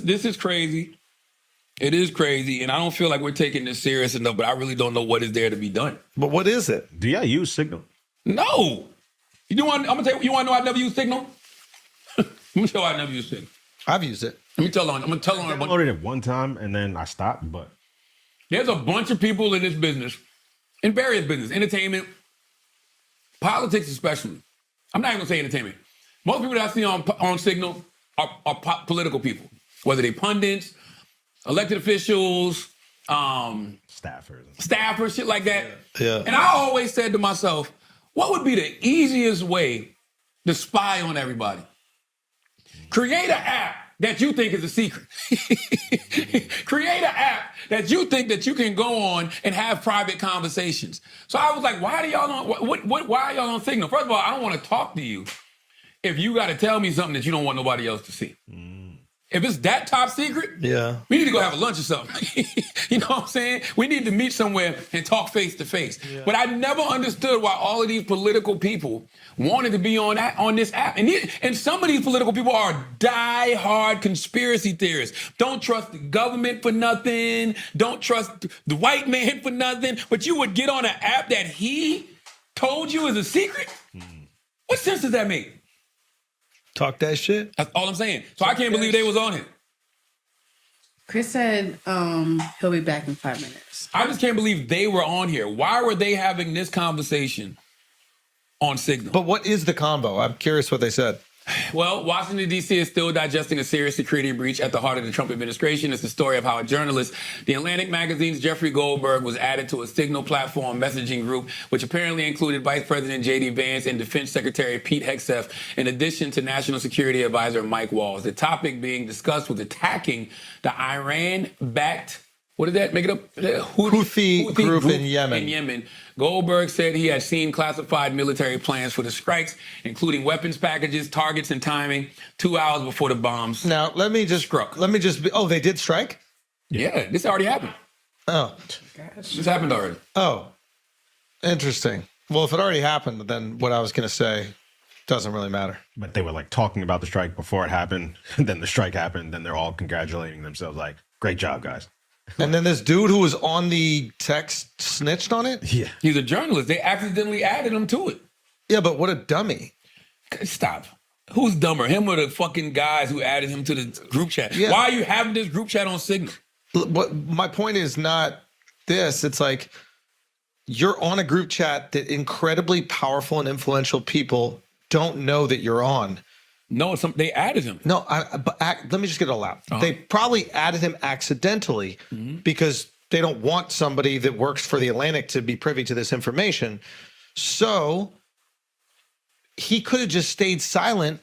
is crazy. It is crazy, and I don't feel like we're taking this serious enough, but I really don't know what is there to be done. But what is it? Do y'all use Signal? No. I'm gonna tell you, you wanna know I never use Signal? Let me tell you I never use Signal. I've used it. I'm gonna tell I on downloaded it one time and then I stopped, but there's a bunch of people in this business, in various business, entertainment, politics especially. I'm not even gonna say entertainment. Most people that I see on Signal are political people, whether they pundits, elected officials, staffers, shit like that. Yeah. And I always said to myself, what would be the easiest way to spy on everybody? Create an app that you think is a secret. Create an app that you think that you can go on and have private conversations. So I was like, why are y'all on Signal? First of all, I don't want to talk to you if you got to tell me something that you don't want nobody else to see. If it's that top secret, we need to go have a lunch or something. You know what I'm saying? We need to meet somewhere and talk face to face. But I never understood why all of these political people wanted to be on this app. And some of these political people are die-hard conspiracy theorists. Don't trust the government for nothing. Don't trust the white man for nothing. But you would get on an app that he told you is a secret? What sense does that make? Talk that shit. That's all I'm saying. So I can't believe they was on it. Chris said he'll be back in 5 minutes. I just can't believe they were on here. Why were they having this conversation on Signal? But what is the combo? I'm curious what they said. Well, Washington, D.C. is still digesting a serious security breach at the heart of the Trump administration. It's the story of how a journalist, The Atlantic magazine's Jeffrey Goldberg, was added to a Signal platform messaging group, which apparently included Vice President J.D. Vance and Defense Secretary Pete Hegseth, in addition to National Security Advisor Mike Walls. The topic being discussed was attacking the Iran-backed, what did that make it up? Houthi group in Yemen. Goldberg said he had seen classified military plans for the strikes, including weapons packages, targets, and timing, 2 hours before the bombs. Now, let me just oh, they did strike? Yeah, this already happened. Oh. This happened already. Oh, interesting. Well, if it already happened, then what I was going to say doesn't really matter. But they were like talking about the strike before it happened. Then the strike happened. Then they're all congratulating themselves like, great job, guys. And then this dude who was on the text snitched on it? Yeah. He's a journalist. They accidentally added him to it. Yeah, but what a dummy. Stop. Who's dumber, him or the fucking guys who added him to the group chat? Yeah. Why are you having this group chat on Signal? My point is not this. It's like you're on a group chat that incredibly powerful and influential people don't know that you're on. No, they added him. No, let me just get it all out. They probably added him accidentally because they don't want somebody that works for the Atlantic to be privy to this information. So he could have just stayed silent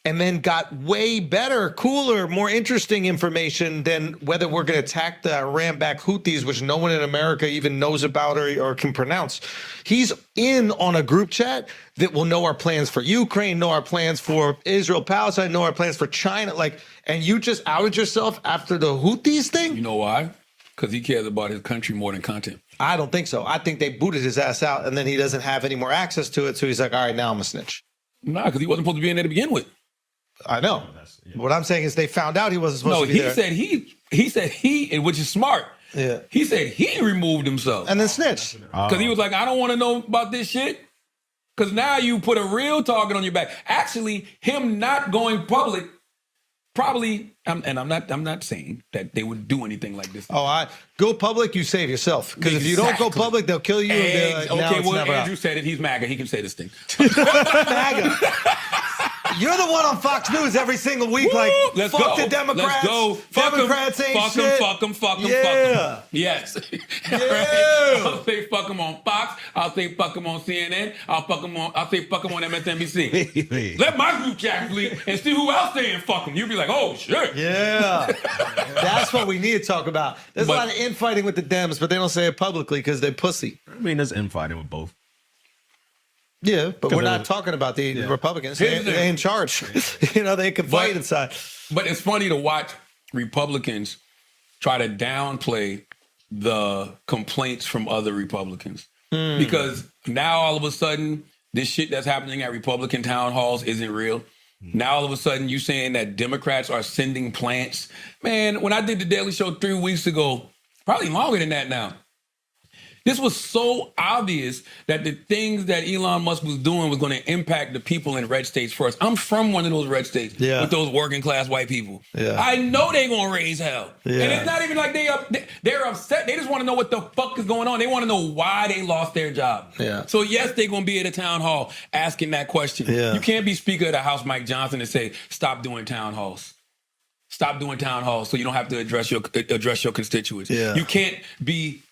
and then got way better, cooler, more interesting information than whether we're going to attack the Iran-backed Houthis, which no one in America even knows about or can pronounce. He's in on a group chat that will know our plans for Ukraine, know our plans for Israel, Palestine, know our plans for China. And you just outed yourself after the Houthis thing? You know why? Because he cares about his country more than content. I don't think so. I think they booted his ass out, and then he doesn't have any more access to it, so he's like, all right, now I'm a snitch. Nah, because he wasn't supposed to be in there to begin with. I know. What I'm saying is they found out he wasn't supposed to be there. He said he, which is smart. Yeah. He said he removed himself. And then snitched. Because he was like, I don't want to know about this shit. Because now you put a real target on your back. Actually, him not going public probably, and I'm not saying that they would do anything like this. Go public, you save yourself. Because if you don't go public, they'll kill you. Andrew said it. He's MAGA. He can say this thing. MAGA. You're the one on Fox News every single week. Let's fuck go. the Democrats. Let's go. Democrats ain't fuck shit. Fuck them. Yeah. Yes. Yeah. Right? I'll say fuck them on Fox. I'll say fuck them on CNN. I'll say fuck them on MSNBC. Let my group chat leak and see who else saying fuck them. You'll be like, oh shit. Yeah. That's what we need to talk about. There's a lot of infighting with the Dems, but they don't say it publicly because they're pussy. I mean, there's infighting with both. Yeah, but we're not talking about the Republicans. They're in charge. They can fight inside. But it's funny to watch Republicans try to downplay the complaints from other Republicans. Because now all of a sudden, this shit that's happening at Republican town halls isn't real. Now all of a sudden you saying that Democrats are sending plants. Man, when I did the Daily Show 3 weeks ago, probably longer than that now, this was so obvious that the things that Elon Musk was doing was going to impact the people in red states first. I'm from one of those red states with those working class white people. Yeah. I know they're going to raise hell. Yeah. And it's not even like they're upset. They just want to know what the fuck is going on. They want to know why they lost their job. Yeah. So yes, they're going to be at a town hall asking that question. Yeah. You can't be Speaker of the House Mike Johnson and say, stop doing town halls. Stop doing town halls so you don't have to address your constituents. Yeah. You can't be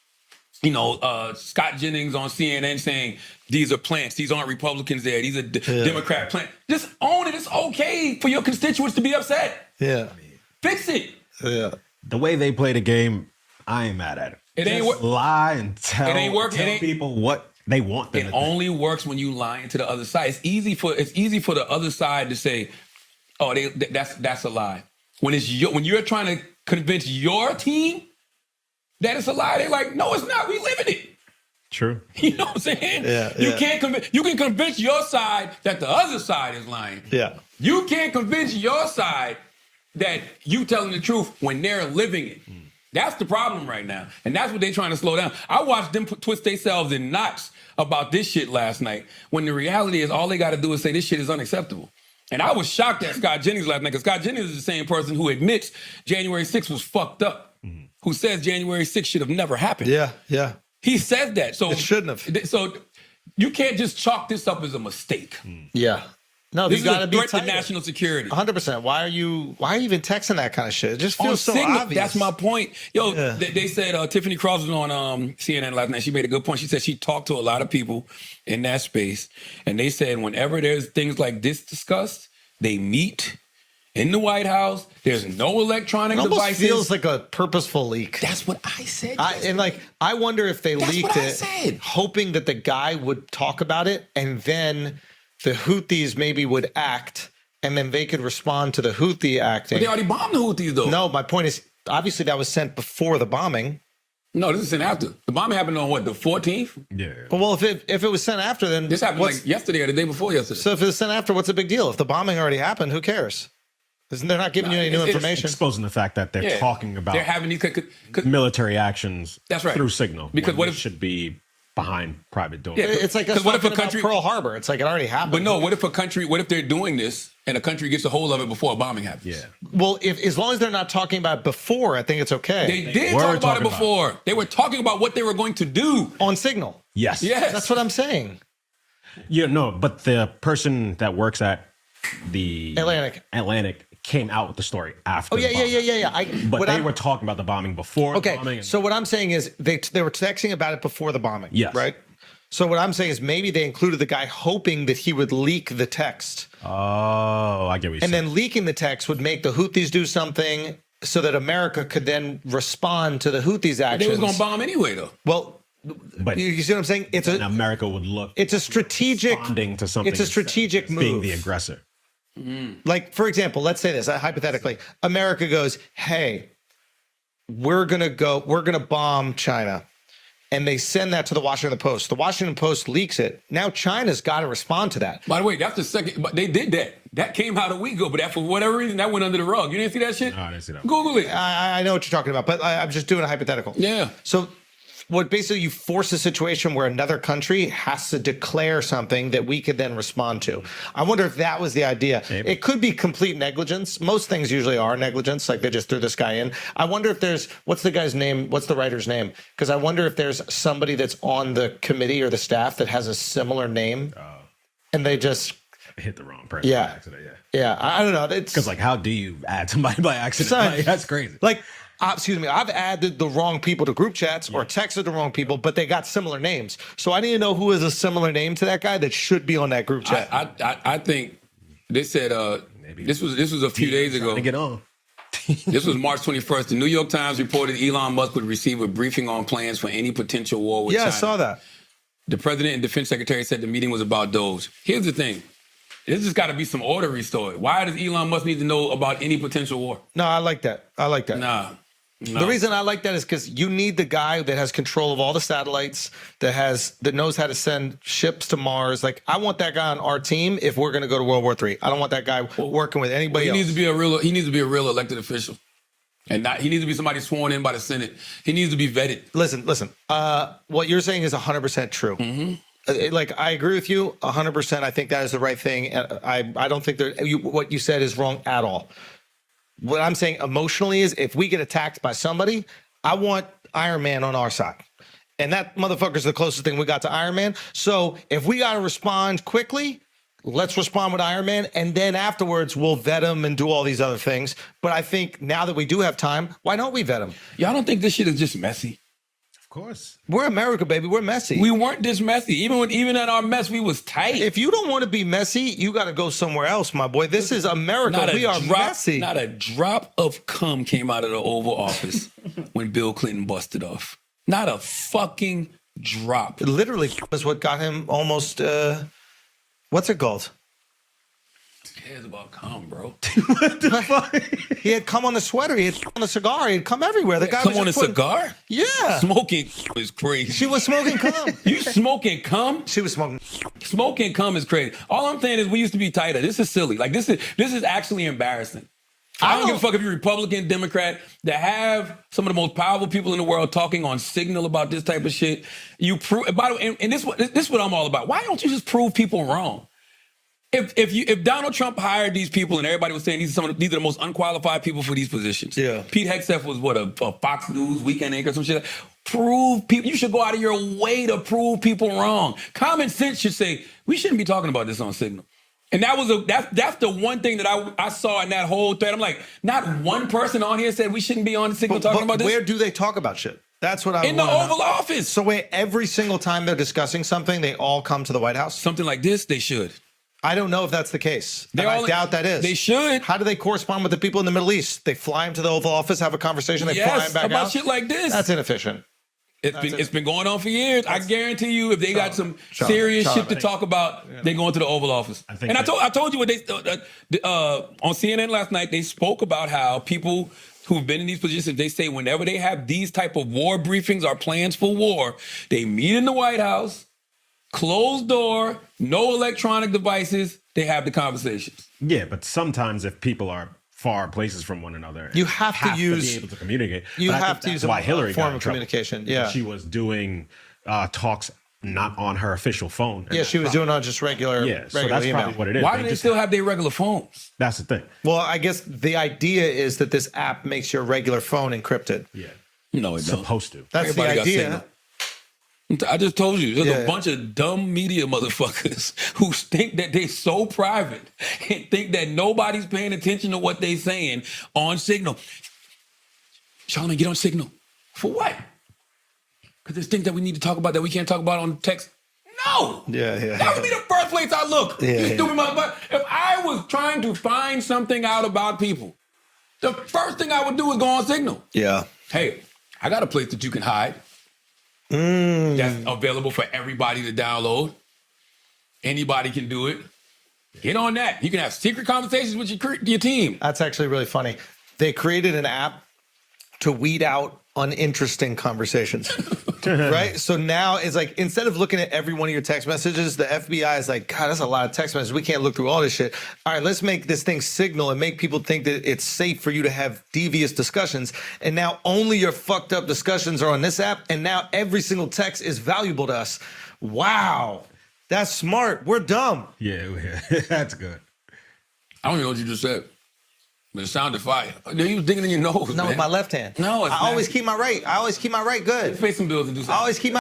Scott Jennings on CNN saying, these are plants. These aren't Republicans there. These are Democrat plants. Just own it. It's okay for your constituents to be upset. Yeah. Fix it. Yeah. The way they play the game, I ain't mad at it. It ain't work. Lie and tell people what they want them to only works when you lie to the other side. It's easy for the other side to say, oh, that's a lie. When you're trying to convince your team that it's a lie, they're like, no, it's not. We live in it. True. You know what I'm saying? Yeah. You can convince your side that the other side is lying. Yeah. You can't convince your side that you telling the truth when they're living it. That's the problem right now. And that's what they're trying to slow down. I watched them twist themselves in knots about this shit last night, when the reality is all they got to do is say this shit is unacceptable. And I was shocked at Scott Jennings last night, because Scott Jennings is the same person who admits January 6th was fucked up. Who says January 6th should have never happened. Yeah, yeah. He says that. So it shouldn't have. So you can't just chalk this up as a mistake. Yeah. No, this is a threat to national security. 100%. Why are you even texting that kind of shit? It just feels so obvious. That's my point. Yo, they said Tiffany Cross was on CNN last night. She made a good point. She said she talked to a lot of people in that space, and they said whenever there's things like this discussed, they meet in the White House. There's no electronic devices. It almost feels like a purposeful leak. That's what I said. I wonder if they leaked it, hoping that the guy would talk about it, and then the Houthis maybe would act, and then they could respond to the Houthi acting. But they already bombed the Houthis, though. No, my point is, obviously that was sent before the bombing. No, this is sent after. The bombing happened on what, the 14th? Yeah. Well, if it was sent after, then this happened like yesterday or the day before yesterday. So if it was sent after, what's the big deal? If the bombing already happened, who cares? They're not giving you any new information. Exposing the fact that they're talking about they're having these military actions. That's right. Through signal. Because what if should be behind private doors? Yeah, it's like what if a country Pearl Harbor? It's like it already happened. But no, what if they're doing this and a country gets a hold of it before a bombing happens? Yeah. Well, as long as they're not talking about it before, I think it's okay. They did talk about it before. They were talking about what they were going to do on signal. Yes. That's what I'm saying. Yeah, no, but the person that works at the Atlantic came out with the story after. Oh yeah. But they were talking about the bombing before. Okay, the bombing. So what I'm saying is they were texting about it before the bombing. Yes. Right. So what I'm saying is maybe they included the guy hoping that he would leak the text. Oh, I get what you're saying. And then leaking the text would make the Houthis do something so that America could then respond to the Houthis' actions. They was going to bomb anyway, though. Well, but you see what I'm saying? America would look. It's a strategic. Responding to something. It's a strategic move. Being the aggressor. Like, for example, let's say this hypothetically. America goes, hey, we're going to bomb China. And they send that to the Washington Post. The Washington Post leaks it. Now China's got to respond to that. By the way, that's the second. But they did that. That came out a week ago. But that, for whatever reason, that went under the rug. You didn't see that shit? No, I didn't see that. Google it. I know what you're talking about, but I'm just doing a hypothetical. Yeah. So what basically you force a situation where another country has to declare something that we could then respond to. I wonder if that was the idea. Maybe. It could be complete negligence. Most things usually are negligence, like they just threw this guy in. I wonder if there's, what's the guy's name? What's the writer's name? Because I wonder if there's somebody that's on the committee or the staff that has a similar name, and they just hit the wrong person by accident. Yeah, I don't know. Because like, how do you add somebody by accident? Like, that's crazy. Like, excuse me, I've added the wrong people to group chats or texted the wrong people, but they got similar names. So I need to know who is a similar name to that guy that should be on that group chat. I think they said this was a few days ago. To get on. This was March 21st. The New York Times reported Elon Musk would receive a briefing on plans for any potential war with China. Yeah, I saw that. The president and defense secretary said the meeting was about those. Here's the thing. There's just got to be some order restored. Why does Elon Musk need to know about any potential war? No, I like that. Nah. The reason I like that is because you need the guy that has control of all the satellites, that knows how to send ships to Mars. Like, I want that guy on our team if we're going to go to World War III. I don't want that guy working with anybody else. He needs to be a real elected official. And he needs to be somebody sworn in by the Senate. He needs to be vetted. Listen. What you're saying is 100% true. Like, I agree with you 100%. I think that is the right thing. I don't think what you said is wrong at all. What I'm saying emotionally is if we get attacked by somebody, I want Iron Man on our side. And that motherfucker's the closest thing we got to Iron Man. So if we got to respond quickly, let's respond with Iron Man. And then afterwards, we'll vet him and do all these other things. But I think now that we do have time, why don't we vet him? Y'all don't think this shit is just messy? Of course. We're America, baby. We're messy. We weren't this messy. Even in our mess, we was tight. If you don't want to be messy, you got to go somewhere else, my boy. This is America. We are messy. Not a drop of cum came out of the Oval Office when Bill Clinton busted off. Not a fucking drop. It literally was what got him almost, what's it called? Who cares about cum, bro? What the fuck? He had cum on the sweater. He had cum on the cigar. He had cum everywhere. The guy Cum was on a just cigar? Yeah. Smoking is crazy. She was smoking cum. You smoking cum? She was smoking. Smoking cum is crazy. All I'm saying is we used to be tighter. This is silly. Like this is actually embarrassing. I don't give a fuck if you're Republican, Democrat, to have some of the most powerful people in the world talking on Signal about this type of shit. You prove, by the way, and this is what I'm all about. Why don't you just prove people wrong? If Donald Trump hired these people and everybody was saying these are the most unqualified people for these positions. Yeah. Pete Hegseth was a Fox News weekend anchor or some shit. Prove people. You should go out of your way to prove people wrong. Common sense should say we shouldn't be talking about this on Signal. And that's the one thing that I saw in that whole thread. I'm like, not one person on here said we shouldn't be on Signal talking about this. Where do they talk about shit? That's what I in the Oval Office. So wait, every single time they're discussing something, they all come to the White House? Something like this, they should. I don't know if that's the case. I doubt that is. They should. How do they correspond with the people in the Middle East? They fly them to the Oval Office, have a conversation, they fly them back about out? shit like this. That's inefficient. It's been going on for years. I guarantee you, if they got some serious shit to talk about, they go into the Oval Office. I told you what they on CNN last night. They spoke about how people who've been in these positions, they say whenever they have these type of war briefings or plans for war, they meet in the White House, closed door, no electronic devices. They have the conversations. Yeah, but sometimes if people are far places from one another, you have to be able to communicate. You have to use a form of communication. Yeah, she was doing talks not on her official phone. Yeah, she was doing on just regular. Yeah, so that's email. probably what it is. Why do they still have their regular phones? That's the thing. Well, I guess the idea is that this app makes your regular phone encrypted. Yeah, no, it's supposed to. That's Everybody the idea. I just told you, there's a bunch of dumb media motherfuckers who think that they so private and think that nobody's paying attention to what they saying on Signal. Charlamagne, get on Signal. For what? Because there's things that we need to talk about that we can't talk about on text. No. Yeah. That would be the first place I look. You stupid motherfucker. If I was trying to find something out about people, the first thing I would do is go on Signal. Yeah. Hey, I got a place that you can hide. That's available for everybody to download. Anybody can do it. Get on that. You can have secret conversations with your team. That's actually really funny. They created an app to weed out uninteresting conversations. Right? So now it's like, instead of looking at every one of your text messages, the FBI is like, God, that's a lot of text messages. We can't look through all this shit. All right, let's make this thing Signal and make people think that it's safe for you to have devious discussions. And now only your fucked up discussions are on this app. And now every single text is valuable to us. Wow. That's smart. We're dumb. Yeah. That's good. I don't even know what you just said. But it sounded fire. You was digging in your nose, No, man. with my left hand. No, it's I always keep my right. I always keep my right good. Let's pay some bills and do something. I always keep my